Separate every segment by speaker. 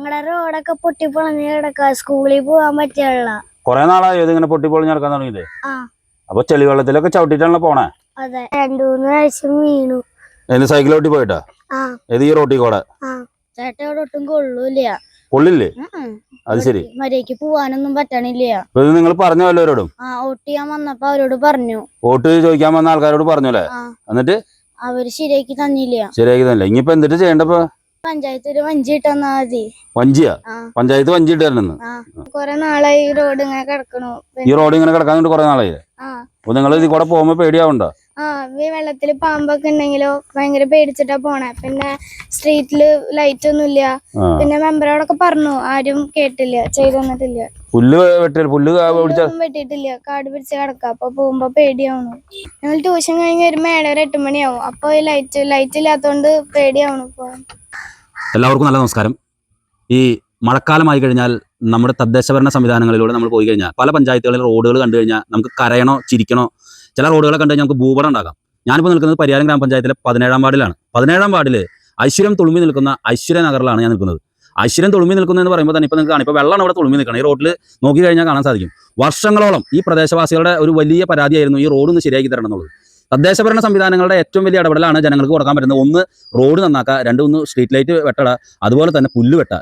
Speaker 1: ഞങ്ങളുടെ റോഡൊക്കെ പൊട്ടിപ്പൊളഞ്ഞ് കിടക്ക, സ്കൂളിൽ പോകാൻ പറ്റില്ല.
Speaker 2: കൊറേ നാളായി ഇതിങ്ങനെ പൊട്ടിപ്പൊളിഞ്ഞ് നടക്കാൻ തുടങ്ങിയിട്ട്. അപ്പൊ ചെളിവെള്ളത്തിലൊക്കെ ചവിട്ടിട്ടാണല്ലോ പോണേ?
Speaker 1: അതെ, 2-3 പ്രാവശ്യം വീണു.
Speaker 2: സൈക്കിൾ ഓട്ടി പോയിട്ടാ? ഏത് ഈ റോട്ടിൽ കൂടെ?
Speaker 1: ചേട്ടാ ഇവിടെ ഒട്ടും കൊള്ളൂല.
Speaker 2: കൊള്ളില്ലേ? അത് ശരി,
Speaker 1: മര്യാദക്ക് പോവാനൊന്നും പറ്റണില്ല.
Speaker 2: നിങ്ങൾ പറഞ്ഞോ എല്ലാവരോടും?
Speaker 1: വോട്ട് ചെയ്യാൻ വന്നപ്പോ അവരോട് പറഞ്ഞു.
Speaker 2: വോട്ട് ചോദിക്കാൻ വന്ന ആൾക്കാരോട് പറഞ്ഞല്ലേ? എന്നിട്ട്
Speaker 1: അവര് ശരിയാക്കി തന്നില്ല.
Speaker 2: ശരിയാക്കി തന്നില്ല. ഇനിയിപ്പോ എന്നിട്ട് ചെയ്യണ്ടപ്പോ?
Speaker 1: പഞ്ചായത്ത് ഒരു വഞ്ചി ഇട്ടെന്നാ മതി.
Speaker 2: വഞ്ചിയാ? പഞ്ചായത്ത് വഞ്ചി ഇട്ടായിരുന്നു.
Speaker 1: കൊറേ നാളായി റോഡ് ഇങ്ങനെ കിടക്കണു.
Speaker 2: ഈ റോഡ് ഇങ്ങനെ കിടക്കാൻ കൊറേ നാളായി. അപ്പൊ നിങ്ങൾ ഇതിൽ കൂടെ പോകുമ്പോ പേടിയാവുണ്ടോ?
Speaker 1: ഈ വെള്ളത്തില് പാമ്പൊക്കെ ഉണ്ടെങ്കിലോ ഭയങ്കര പേടിച്ചിട്ടാ പോണേ. പിന്നെ സ്ട്രീറ്റില് ലൈറ്റ് ഒന്നും ഇല്ല. പിന്നെ മെമ്പറോടൊക്കെ പറഞ്ഞു, ആരും കേട്ടില്ല, ചെയ്തു തന്നിട്ടില്ല.
Speaker 2: പുല്ല്
Speaker 1: വെട്ടിയിട്ടില്ല, കാട് പിടിച്ച് കിടക്ക. അപ്പൊ പോകുമ്പോ പേടിയാവണു. ഞങ്ങൾ ട്യൂഷൻ കഴിഞ്ഞ് വരുമ്പോ 7-8 മണിയാവും. അപ്പൊ ലൈറ്റ് ഇല്ലാത്തോണ്ട് പേടിയാവണു പോവാൻ.
Speaker 2: എല്ലാവർക്കും നല്ല നമസ്കാരം. ഈ മഴക്കാലമായി കഴിഞ്ഞാൽ നമ്മുടെ തദ്ദേശഭരണ സംവിധാനങ്ങളിലൂടെ നമ്മൾ പോയി കഴിഞ്ഞാൽ പല പഞ്ചായത്തുകളിൽ റോഡുകൾ കണ്ടു കഴിഞ്ഞാൽ നമുക്ക് കരയണോ ചിരിക്കണോ. ചില റോഡുകളെ കണ്ടു കഴിഞ്ഞാൽ നമുക്ക് ഭൂപടം ഉണ്ടാക്കാം. ഞാനിപ്പോൾ നിൽക്കുന്നത് പരിയാരം ഗ്രാമപഞ്ചായത്തിലെ 17-ാം വാർഡിലാണ്. 17-ാം വാർഡിൽ ഐശ്വര്യം തുളുമ്പി നിൽക്കുന്ന ഐശ്വര്യ നഗറിലാണ് ഞാൻ നിൽക്കുന്നത്. ഐശ്വര്യം തുളുമ്പി നിൽക്കുന്നതെന്ന് പറയുമ്പോൾ തന്നെ ഇപ്പോൾ നിങ്ങൾക്ക് കാണാം, ഇപ്പോൾ വെള്ളമാണ് ഇവിടെ തുളുമ്പി നിൽക്കണം. ഈ റോഡിൽ നോക്കി കഴിഞ്ഞാൽ കാണാൻ സാധിക്കും. വർഷങ്ങളോളം ഈ പ്രദേശവാസികളുടെ ഒരു വലിയ പരാതിയായിരുന്നു ഈ റോഡ് ഒന്ന് ശരിയാക്കി തരണം എന്നുള്ളത്. തദ്ദേശഭരണ സംവിധാനങ്ങളുടെ ഏറ്റവും വലിയ ഇടപെടലാണ് ജനങ്ങൾക്ക് കൊടുക്കാൻ പറ്റുന്നത്. 1 റോഡ് നന്നാക്കുക, 2 സ്ട്രീറ്റ് ലൈറ്റ് വെട്ടട, അതുപോലെ തന്നെ പുല്ല് വെട്ട.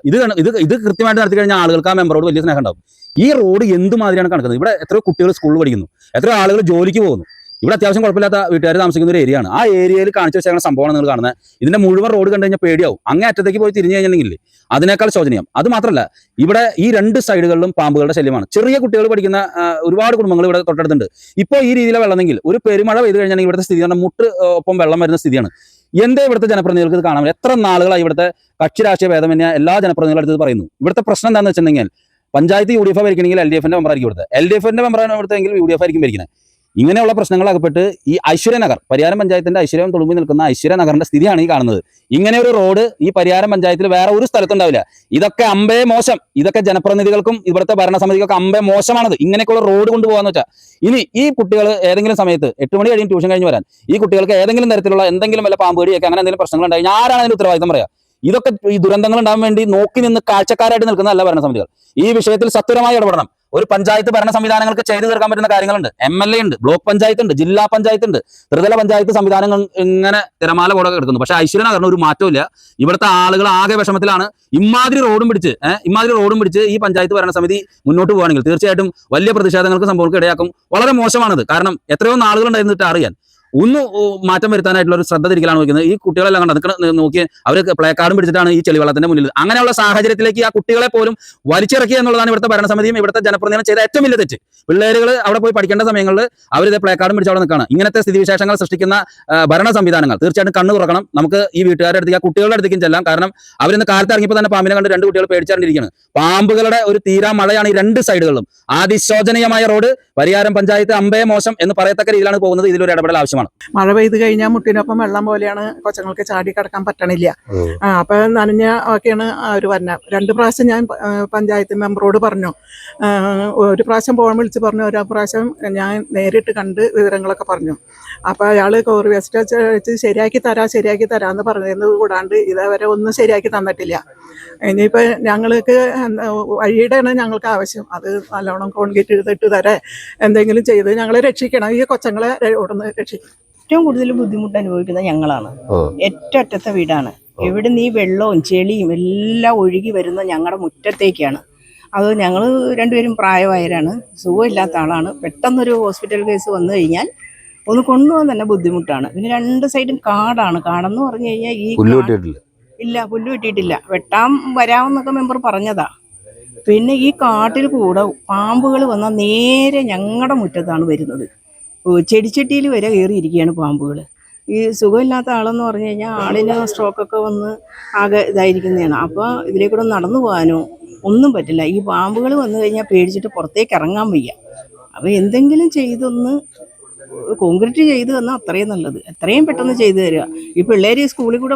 Speaker 2: ഇത് കൃത്യമായിട്ട് നടത്തി കഴിഞ്ഞാൽ ആളുകൾക്ക് ആ മെമ്പറോട് വലിയ സ്നേഹം ഉണ്ടാവും. ഈ റോഡ് എന്തുമാതിരിയാണ് കിടക്കുന്നത്. ഇവിടെ എത്രയോ കുട്ടികൾ സ്കൂളിൽ പഠിക്കുന്നു, എത്രയോ ആളുകൾ ജോലിക്ക് പോകുന്നു. ഇവിടെ അത്യാവശ്യം കുഴപ്പമില്ലാത്ത വീട്ടുകാർ താമസിക്കുന്ന ഒരു ഏരിയയാണ്. ആ ഏരിയയിൽ കാണിച്ചു വെച്ചാൽ സംഭവമാണ് നിങ്ങൾ കാണുന്നത്. ഇതിന്റെ മുഴുവൻ റോഡ് കണ്ടു കഴിഞ്ഞാൽ പേടിയാവും. അങ്ങേ അറ്റത്തേക്ക് പോയി തിരിഞ്ഞു കഴിഞ്ഞിട്ടുണ്ടെങ്കിൽ അതിനേക്കാൾ ശോചനീയം. അത് മാത്രമല്ല, ഇവിടെ ഈ 2 സൈഡുകളിലും പാമ്പുകളുടെ ശല്യമാണ്. ചെറിയ കുട്ടികൾ പഠിക്കുന്ന ഒരുപാട് കുടുംബങ്ങൾ ഇവിടെ തൊട്ടടുത്തുണ്ട്. ഇപ്പോൾ ഈ രീതിയിലെ വെള്ളമെങ്കിൽ ഒരു പെരുമഴ പെയ്ത് കഴിഞ്ഞാൽ ഇവിടുത്തെ സ്ഥിതി പറഞ്ഞാൽ മുട്ട് ഒപ്പം വെള്ളം വരുന്ന സ്ഥിതിയാണ്. എന്തേ ഇവിടുത്തെ ജനപ്രതിനിധികൾക്ക് ഇത് കാണാൻ? എത്ര നാളുകളായി ഇവിടുത്തെ കക്ഷി രാഷ്ട്രീയ ഭേദമന്യേ എല്ലാ ജനപ്രതിനിധികളും അടുത്ത് പറയുന്നു. ഇവിടുത്തെ പ്രശ്നം എന്താണെന്ന് വെച്ചിട്ടുണ്ടെങ്കിൽ പഞ്ചായത്ത് UDF ഭരിക്കണമെങ്കിൽ LDFന്റെ മെമ്പറായിരിക്കും ഇവിടുത്തെ, LDFന്റെ മെമ്പറാണ് ഇവിടുത്തെങ്കിൽ UDF ആയിരിക്കും ഭരിക്കുന്നത്. ഇങ്ങനെയുള്ള പ്രശ്നങ്ങളകപ്പെട്ട് ഈ ഐശ്വര്യ നഗർ, പരിയാരം പഞ്ചായത്തിന്റെ ഐശ്വര്യം തുളുമ്പി നിൽക്കുന്ന ഐശ്വര്യ നഗറിന്റെ സ്ഥിതിയാണ് ഈ കാണുന്നത്. ഇങ്ങനെ ഒരു റോഡ് ഈ പരിയാരം പഞ്ചായത്തിൽ വേറെ ഒരു സ്ഥലത്തുണ്ടാവില്ല. ഇതൊക്കെ അമ്പേ മോശം. ഇതൊക്കെ ജനപ്രതിനിധികൾക്കും ഇവിടുത്തെ ഭരണസമിതികൾക്കും അമ്പേ മോശമാണത്. ഇങ്ങനെയൊക്കെയുള്ള റോഡ് കൊണ്ടുപോകാന്ന് വെച്ചാൽ. ഇനി ഈ കുട്ടികൾ ഏതെങ്കിലും സമയത്ത് 8 മണി കഴിയും ട്യൂഷൻ കഴിഞ്ഞ് വരാൻ, ഈ കുട്ടികൾക്ക് ഏതെങ്കിലും തരത്തിലുള്ള എന്തെങ്കിലും വല്ല പാമ്പ് കടിയൊക്കെ അങ്ങനെ എന്തെങ്കിലും പ്രശ്നങ്ങൾ ഉണ്ടായി ആരാണ് അതിന് ഉത്തരവാദിത്തം പറയാ? ഇതൊക്കെ ഈ ദുരന്തങ്ങൾ ഉണ്ടാകാൻ വേണ്ടി നോക്കി നിന്ന് കാഴ്ചക്കാരായിട്ട് നിൽക്കുന്നതല്ല ഭരണസമിതികൾ. ഈ വിഷയത്തിൽ സത്വരമായി ഇടപെടണം. ഒരു പഞ്ചായത്ത് ഭരണ സംവിധാനങ്ങൾക്ക് ചെയ്തു തീർക്കാൻ പറ്റുന്ന കാര്യങ്ങളുണ്ട്. MLA ഉണ്ട്, ബ്ലോക്ക് പഞ്ചായത്ത് ഉണ്ട്, ജില്ലാ പഞ്ചായത്ത് ഉണ്ട്, ത്രിതല പഞ്ചായത്ത് സംവിധാനങ്ങൾ ഇങ്ങനെ തിരമാല പോലെ കിടക്കുന്നു. പക്ഷേ ഐശ്വര്യ നഗറിന് ഒരു മാറ്റമില്ല. ഇവിടുത്തെ ആളുകൾ ആകെ വിഷമത്തിലാണ്. ഇമാതിരി റോഡും പിടിച്ച് ഈ പഞ്ചായത്ത് ഭരണസമിതി മുന്നോട്ട് പോകുകയാണെങ്കിൽ തീർച്ചയായിട്ടും വലിയ പ്രതിഷേധങ്ങൾക്ക് സംഭവങ്ങൾക്ക് ഇടയാക്കും. വളരെ മോശമാണത്. കാരണം എത്രയോ നാളുകളുണ്ടായിരുന്നിട്ട് അറിയാൻ ഒന്ന് മാറ്റം വരുത്താനായിട്ടുള്ള ഒരു ശ്രദ്ധ തിരിക്കലാണ് നോക്കുന്നത്. ഈ കുട്ടികളെല്ലാം കണ്ട് നോക്കി അവർ പ്ലേ കാർഡും പിടിച്ചിട്ടാണ് ഈ ചെളിവെള്ളത്തിന്റെ മുന്നിൽ. അങ്ങനെയുള്ള സാഹചര്യത്തിലേക്ക് ആ കുട്ടികളെ പോലും വലിച്ചിറക്കി എന്നുള്ളതാണ് ഇവിടുത്തെ ഭരണസമിതിയും ഇവിടുത്തെ ജനപ്രതിനിധിയും ചെയ്ത ഏറ്റവും വലിയ തെറ്റ്. പിള്ളേരുകൾ അവിടെ പോയി പഠിക്കേണ്ട സമയങ്ങളിൽ അവരിത് പ്ലേ കാർഡും പിടിച്ച് അവിടെ നിൽക്കുകയാണ്. ഇങ്ങനത്തെ സ്ഥിതിവിശേഷങ്ങൾ സൃഷ്ടിക്കുന്ന ഭരണ സംവിധാനങ്ങൾ തീർച്ചയായിട്ടും കണ്ണു തുറക്കണം. നമുക്ക് ഈ വീട്ടുകാരുടെ അടുത്തേക്ക് ആ കുട്ടികളുടെ അടുത്തേക്കും ചെല്ലാം. കാരണം അവരിന്ന് കാലത്ത് ഇറങ്ങിയപ്പോൾ തന്നെ പാമ്പിനെ കണ്ട് 2 കുട്ടികൾ പേടിച്ചാണ്ടിരിക്കുകയാണ്. പാമ്പുകളുടെ ഒരു തീരാ മഴയാണ് ഈ 2 സൈഡുകളിലും. അതിശോചനീയമായ റോഡ് പരിയാരം പഞ്ചായത്ത് അമ്പേ മോശം എന്ന് പറയത്തക്ക രീതിയിലാണ് പോകുന്നത്. ഇതിലൊരു ഇടപെടൽ ആവശ്യമാണ്.
Speaker 3: മഴ പെയ്ത് കഴിഞ്ഞാൽ മുട്ടിനൊപ്പം വെള്ളം പോലെയാണ്, കൊച്ചുങ്ങൾക്ക് ചാടി കിടക്കാൻ പറ്റണില്ല. അപ്പൊ നനഞ്ഞ ഒക്കെയാണ് അവർ വരുന്നത്. 2 പ്രാവശ്യം ഞാൻ പഞ്ചായത്ത് മെമ്പറോട് പറഞ്ഞു. ഒരു പ്രാവശ്യം ഫോൺ വിളിച്ച് പറഞ്ഞു, 1 പ്രാവശ്യം ഞാൻ നേരിട്ട് കണ്ട് വിവരങ്ങളൊക്കെ പറഞ്ഞു. അപ്പോൾ അയാൾ കോറി വേസ്റ്റ് വെച്ച് ശരിയാക്കി തരാമെന്ന് പറഞ്ഞത് കൂടാണ്ട് ഇതേവരെ ഒന്നും ശരിയാക്കി തന്നിട്ടില്ല. ഇനിയിപ്പോൾ ഞങ്ങൾക്ക് വഴിയുടെയാണ് ഞങ്ങൾക്ക് ആവശ്യം. അത് നല്ലോണം കോൺക്രീറ്റ് ചെയ്തിട്ട് തരാം, എന്തെങ്കിലും ചെയ്ത് ഞങ്ങളെ രക്ഷിക്കണം. ഈ കൊച്ചങ്ങളെ ഉടനെ രക്ഷിക്കണം.
Speaker 4: ഏറ്റവും കൂടുതൽ ബുദ്ധിമുട്ട് അനുഭവിക്കുന്നത് ഞങ്ങളാണ്. ഏറ്റവും അറ്റത്തെ വീടാണ്. ഇവിടുന്ന് ഈ വെള്ളവും ചെളിയും എല്ലാം ഒഴുകി വരുന്ന ഞങ്ങളുടെ മുറ്റത്തേക്കാണ്. അത് ഞങ്ങൾ 2 പേരും പ്രായമായവരാണ്, സുഖമില്ലാത്ത ആളാണ്. പെട്ടെന്നൊരു ഹോസ്പിറ്റൽ കേസ് വന്നു കഴിഞ്ഞാൽ ഒന്ന് കൊണ്ടുപോകാൻ തന്നെ ബുദ്ധിമുട്ടാണ്. പിന്നെ 2 സൈഡും കാടാണ്. കാടെന്ന് പറഞ്ഞു കഴിഞ്ഞാൽ പുല്ല് വെട്ടിയിട്ടില്ല. വെട്ടാൻ വരാമെന്നൊക്കെ മെമ്പർ പറഞ്ഞതാ. പിന്നെ ഈ കാട്ടിൽ കൂടെ പാമ്പുകൾ വന്നാൽ നേരെ ഞങ്ങളുടെ മുറ്റത്താണ് വരുന്നത്. ചെടിച്ചട്ടിയിൽ വരെ കയറിയിരിക്കുകയാണ് പാമ്പുകൾ. ഈ സുഖമില്ലാത്ത ആളെന്ന് പറഞ്ഞു കഴിഞ്ഞാൽ ആളിന് സ്ട്രോക്കൊക്കെ വന്ന് ആകെ ഇതായിരിക്കുന്നതാണ്. അപ്പോൾ ഇതിലേക്കൂടെ നടന്നു പോകാനോ ഒന്നും പറ്റില്ല. ഈ പാമ്പുകൾ വന്നു കഴിഞ്ഞാൽ പേടിച്ചിട്ട് പുറത്തേക്ക് ഇറങ്ങാൻ വയ്യ. അപ്പോൾ എന്തെങ്കിലും ചെയ്തൊന്ന് കോൺക്രീറ്റ് ചെയ്ത് തന്നാൽ അത്രയും നല്ലത്. എത്രയും പെട്ടെന്ന് ചെയ്തു തരിക. ഈ പിള്ളേർ സ്കൂളിൽ കൂടെ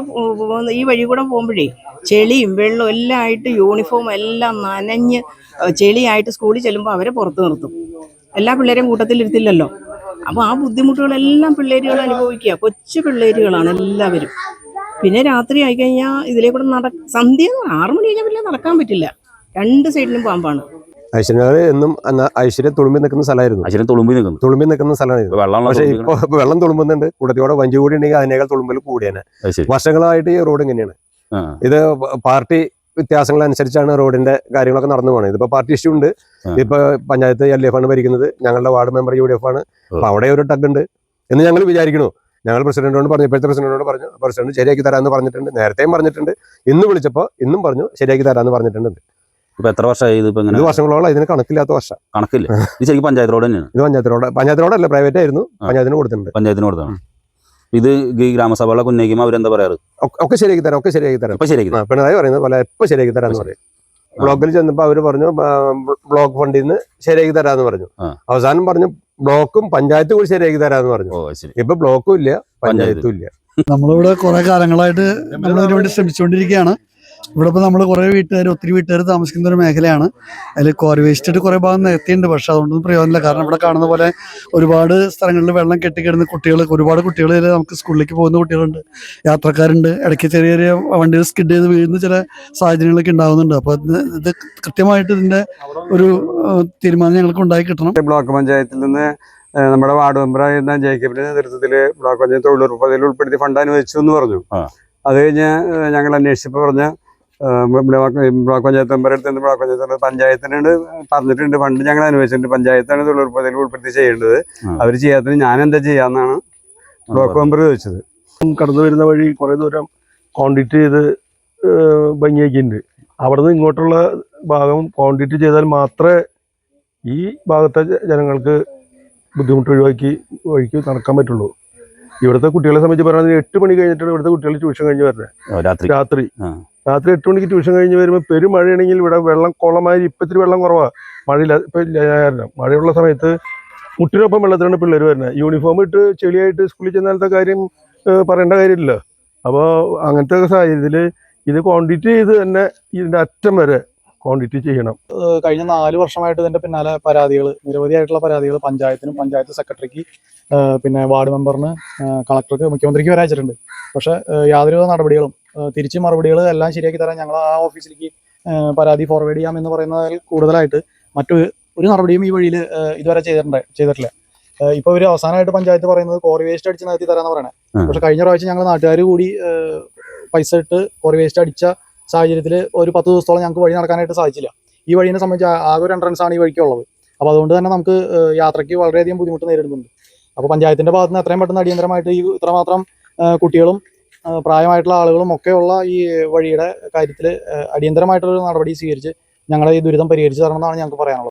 Speaker 4: ഈ വഴി കൂടെ പോകുമ്പോഴേ ചെളിയും വെള്ളവും എല്ലാം ആയിട്ട് യൂണിഫോം എല്ലാം നനഞ്ഞ് ചെളിയായിട്ട് സ്കൂളിൽ ചെല്ലുമ്പോൾ അവരെ പുറത്ത് നിർത്തും. എല്ലാ പിള്ളേരെയും കൂട്ടത്തിലിരുത്തില്ലല്ലോ. അപ്പോൾ ആ ബുദ്ധിമുട്ടുകളെല്ലാം പിള്ളേരുകൾ അനുഭവിക്കുക. കൊച്ചു പിള്ളേരുകളാണ് എല്ലാവരും. പിന്നെ രാത്രി ആയിക്കഴിഞ്ഞാൽ ഇതിലേ കൂടെ സന്ധ്യ 6 മണി കഴിഞ്ഞാൽ പിന്നെ നടക്കാൻ പറ്റില്ല. 2 സൈഡിലും പാമ്പാണ്.
Speaker 5: ഐശ്വര്യ എന്നും ഐശ്വര്യ തുളുമ്പി നിൽക്കുന്ന സ്ഥലമായിരുന്നു.
Speaker 2: ഐശ്വര്യം തുളുമ്പി നിൽക്കുന്ന
Speaker 5: സ്ഥലമായിരുന്നു.
Speaker 2: വെള്ളം
Speaker 5: പക്ഷേ ഇപ്പൊ വെള്ളം തുളുമ്പുന്നുണ്ട്. കൂടത്തിയോടെ വഞ്ചി കൂടി ഉണ്ടെങ്കിൽ അതിനേക്കാൾ തുളുമ്പൽ കൂടിയാണ്. വർഷങ്ങളായിട്ട് ഈ റോഡ് ഇങ്ങനെയാണ്. ഇത് പാർട്ടി വ്യത്യാസങ്ങൾ അനുസരിച്ചാണ് റോഡിന്റെ കാര്യങ്ങളൊക്കെ നടന്നു പോകുന്നത്. ഇതിപ്പോ പാർട്ടി ഇഷ്യൂ ഉണ്ട്. ഇപ്പൊ പഞ്ചായത്ത് LDF ആണ് ഭരിക്കുന്നത്, ഞങ്ങളുടെ വാർഡ് മെമ്പർ UDF ആണ്. അപ്പൊ അവിടെ ഒരു ടഗ് ഉണ്ട് എന്ന് ഞങ്ങൾ വിചാരിക്കണു. ഞങ്ങൾ പ്രസിഡന്റിനോട് പറഞ്ഞു, ഇപ്പോഴത്തെ പ്രസിഡന്റിനോട് പറഞ്ഞു, പ്രസിഡന്റ് ശരിയാക്കി തരാമെന്ന് പറഞ്ഞിട്ടുണ്ട്. നേരത്തെയും പറഞ്ഞിട്ടുണ്ട്. ഇന്ന് വിളിച്ചപ്പോൾ ഇന്നും പറഞ്ഞു ശരിയാക്കി തരാമെന്ന് പറഞ്ഞിട്ടുണ്ട്.
Speaker 2: ഇപ്പൊ എത്ര വർഷമായി ഇത്?
Speaker 5: ഇത് വർഷങ്ങളോളം ഇതിന് കണക്കില്ലാത്ത വർഷം.
Speaker 2: കണക്കില്ല. ഇത് ശരിക്കും പഞ്ചായത്ത് റോഡ് തന്നെയാണ്.
Speaker 5: ഇത് പഞ്ചായത്ത് റോഡല്ല, പ്രൈവറ്റ് ആയിരുന്നു. പഞ്ചായത്തിന് കൊടുത്തിട്ടുണ്ട്.
Speaker 2: പഞ്ചായത്തിന് കൊടുത്താണ്. ഇത് ഈ ഗ്രാമസഭകളൊക്കെ ഉന്നയിക്കുമ്പോൾ അവരെന്താ പറയാറ്?
Speaker 5: ഒക്കെ ശരിയാക്കി തരാം, ഒക്കെ ശരിയാക്കി തരാം.
Speaker 2: ഇപ്പൊ ശരിയാക്കി
Speaker 5: പിണറായി പറയുന്നത് പോലെ എപ്പോൾ ശരിയാക്കി തരാമെന്ന് പറയും. ബ്ലോക്കിൽ ചെന്നപ്പോൾ അവർ പറഞ്ഞു ബ്ലോക്ക് ഫണ്ടിൽ നിന്ന് ശരിയാക്കി തരാമെന്ന് പറഞ്ഞു. അവസാനം പറഞ്ഞു ബ്ലോക്കും പഞ്ചായത്തും കൂടി ശരിയാക്കി തരാമെന്ന് പറഞ്ഞു. ഇപ്പൊ ബ്ലോക്കും ഇല്ല, പഞ്ചായത്തും ഇല്ല.
Speaker 6: നമ്മളിവിടെ കുറെ കാലങ്ങളായിട്ട് നമ്മളതിനു വേണ്ടി ശ്രമിച്ചുകൊണ്ടിരിക്കുകയാണ്. ഇവിടെ ഇപ്പോൾ നമ്മൾ കുറേ ഒത്തിരി വീട്ടുകാർ താമസിക്കുന്ന ഒരു മേഖലയാണ്. അതിൽ ക്വാറി വേസ്റ്റ് കുറേ ഭാഗം നിരത്തിയുണ്ട്. പക്ഷെ അതുകൊണ്ടൊന്നും പ്രയോജനമില്ല. കാരണം ഇവിടെ കാണുന്ന പോലെ ഒരുപാട് സ്ഥലങ്ങളിൽ വെള്ളം കെട്ടിക്കിടന്ന് ഒരുപാട് കുട്ടികൾ നമുക്ക് സ്കൂളിലേക്ക് പോകുന്ന കുട്ടികളുണ്ട്, യാത്രക്കാരുണ്ട്. ഇടയ്ക്ക് ചെറിയ ചെറിയ വണ്ടികൾ സ്കിഡ് ചെയ്ത് വീഴുന്ന ചില സാഹചര്യങ്ങളൊക്കെ ഉണ്ടാകുന്നുണ്ട്. അപ്പോൾ ഇത് കൃത്യമായിട്ട് ഇതിൻ്റെ ഒരു തീരുമാനം ഞങ്ങൾക്ക് ഉണ്ടായി കിട്ടണം.
Speaker 7: ബ്ലോക്ക് പഞ്ചായത്തിൽ നിന്ന് നമ്മുടെ വാർഡ് മെമ്പറായിരുന്ന ജേക്കബിന്റെ നേതൃത്വത്തിൽ ബ്ലോക്ക് പഞ്ചായത്ത് തൊഴിലുറപ്പ് പദ്ധതിയിൽ ഉൾപ്പെടുത്തി ഫണ്ട് അനുവദിച്ചു എന്ന് പറഞ്ഞു. അത് കഴിഞ്ഞ് ഞങ്ങൾ അന്വേഷിച്ചപ്പോൾ പറഞ്ഞ ബ്ലോക്ക് പഞ്ചായത്ത് മെമ്പറെ അടുത്ത് ബ്ലോക്ക് പഞ്ചായത്ത് പഞ്ചായത്തിനോട് പറഞ്ഞിട്ടുണ്ട് ഫണ്ട് ഞങ്ങൾ അനുവദിച്ചിട്ടുണ്ട്, പഞ്ചായത്താണ് തൊഴിലുറപ്പ് പദ്ധതിയിൽ ഉൾപ്പെടുത്തി ചെയ്യേണ്ടത്, അവർ ചെയ്യാത്തതിന് ഞാൻ എന്താ ചെയ്യാന്നാണ് ബ്ലോക്ക് മെമ്പർ ചോദിച്ചത്.
Speaker 8: കടന്നു വരുന്ന വഴി കുറെ ദൂരം കോൺക്രീറ്റ് ചെയ്ത് ഭംഗിയാക്കിയിട്ടുണ്ട്. അവിടെ നിന്ന് ഇങ്ങോട്ടുള്ള ഭാഗം കോൺക്രീറ്റ് ചെയ്താൽ മാത്രമേ ഈ ഭാഗത്തെ ജനങ്ങൾക്ക് ബുദ്ധിമുട്ട് ഒഴിവാക്കി വഴിക്ക് നടക്കാൻ പറ്റുള്ളൂ. ഇവിടുത്തെ കുട്ടികളെ സംബന്ധിച്ച് പറയുന്നത് 8 മണി കഴിഞ്ഞിട്ടാണ് ഇവിടുത്തെ കുട്ടികൾ ട്യൂഷൻ കഴിഞ്ഞ് വരുന്നത്. രാത്രി 8 മണിക്ക് ട്യൂഷൻ കഴിഞ്ഞ് വരുമ്പോൾ പെരുമഴയാണെങ്കിൽ ഇവിടെ വെള്ളം കുളമായി ഇപ്പം ഇത്തിരി വെള്ളം കുറവാണ്. മഴയില്ല, ഇപ്പം മഴയുള്ള സമയത്ത് മുട്ടിനൊപ്പം വെള്ളത്തിലാണ് പിള്ളേർ വരുന്നത്. യൂണിഫോം ഇട്ട് ചെളിയായിട്ട് സ്കൂളിൽ ചെന്നാലത്തെ കാര്യം പറയേണ്ട കാര്യമില്ല. അപ്പോൾ അങ്ങനത്തെ സാഹചര്യത്തിൽ ഇത് ക്വാണ്ടിറ്റി ചെയ്ത് തന്നെ ഇതിൻ്റെ അറ്റം വരെ ക്വാണ്ടിറ്റി ചെയ്യണം.
Speaker 6: കഴിഞ്ഞ 4 വർഷമായിട്ട് ഇതിന്റെ പിന്നാലെ നിരവധിയായിട്ടുള്ള പരാതികൾ പഞ്ചായത്തിനും പഞ്ചായത്ത് സെക്രട്ടറിക്ക് പിന്നെ വാർഡ് മെമ്പറിന് കളക്ടർക്ക് മുഖ്യമന്ത്രിക്ക് വരെ അയച്ചിട്ടുണ്ട്. പക്ഷെ യാതൊരുവിധ നടപടികളും തിരിച്ച് മറുപടികൾ എല്ലാം ശരിയാക്കി തരാൻ ഞങ്ങൾ ആ ഓഫീസിലേക്ക് പരാതി ഫോർവേഡ് ചെയ്യാമെന്ന് പറയുന്നതിൽ കൂടുതലായിട്ട് ഒരു നടപടിയും ഈ വഴിയിൽ ഇതുവരെ ചെയ്തിട്ടില്ല. ഇപ്പൊ ഒരു അവസാനമായിട്ട് പഞ്ചായത്ത് പറയുന്നത് കോറി വേസ്റ്റ് അടിച്ച് നികത്തി തരാന്ന് പറയണേ. പക്ഷെ കഴിഞ്ഞ പ്രാവശ്യം ഞങ്ങൾ നാട്ടുകാർ കൂടി പൈസ ഇട്ട് കോറി വേസ്റ്റ് അടിച്ച സാഹചര്യത്തിൽ ഒരു 10 ദിവസത്തോളം ഞങ്ങൾക്ക് വഴി നടക്കാനായിട്ട് സാധിച്ചില്ല. ഈ വഴിയെ സംബന്ധിച്ച് ആകെ ഒരു എൻട്രൻസ് ആണ് ഈ വഴിക്കുള്ളത്. അപ്പോൾ അതുകൊണ്ട് തന്നെ നമുക്ക് യാത്രയ്ക്ക് വളരെയധികം ബുദ്ധിമുട്ട് നേരിടുന്നുണ്ട്. അപ്പോൾ പഞ്ചായത്തിന്റെ ഭാഗത്ത് നിന്ന് എത്രയും പെട്ടെന്ന് അടിയന്തരമായിട്ട് ഈ ഇത്രമാത്രം കുട്ടികളും പ്രായമായിട്ടുള്ള ആളുകളും ഒക്കെയുള്ള ഈ വഴിയുടെ കാര്യത്തിൽ അടിയന്തരമായിട്ടുള്ള നടപടി സ്വീകരിച്ച് ഞങ്ങളുടെ ഈ ദുരിതം പരിഹരിച്ചു തരണമെന്നാണ് ഞങ്ങൾക്ക് പറയാനുള്ളത്.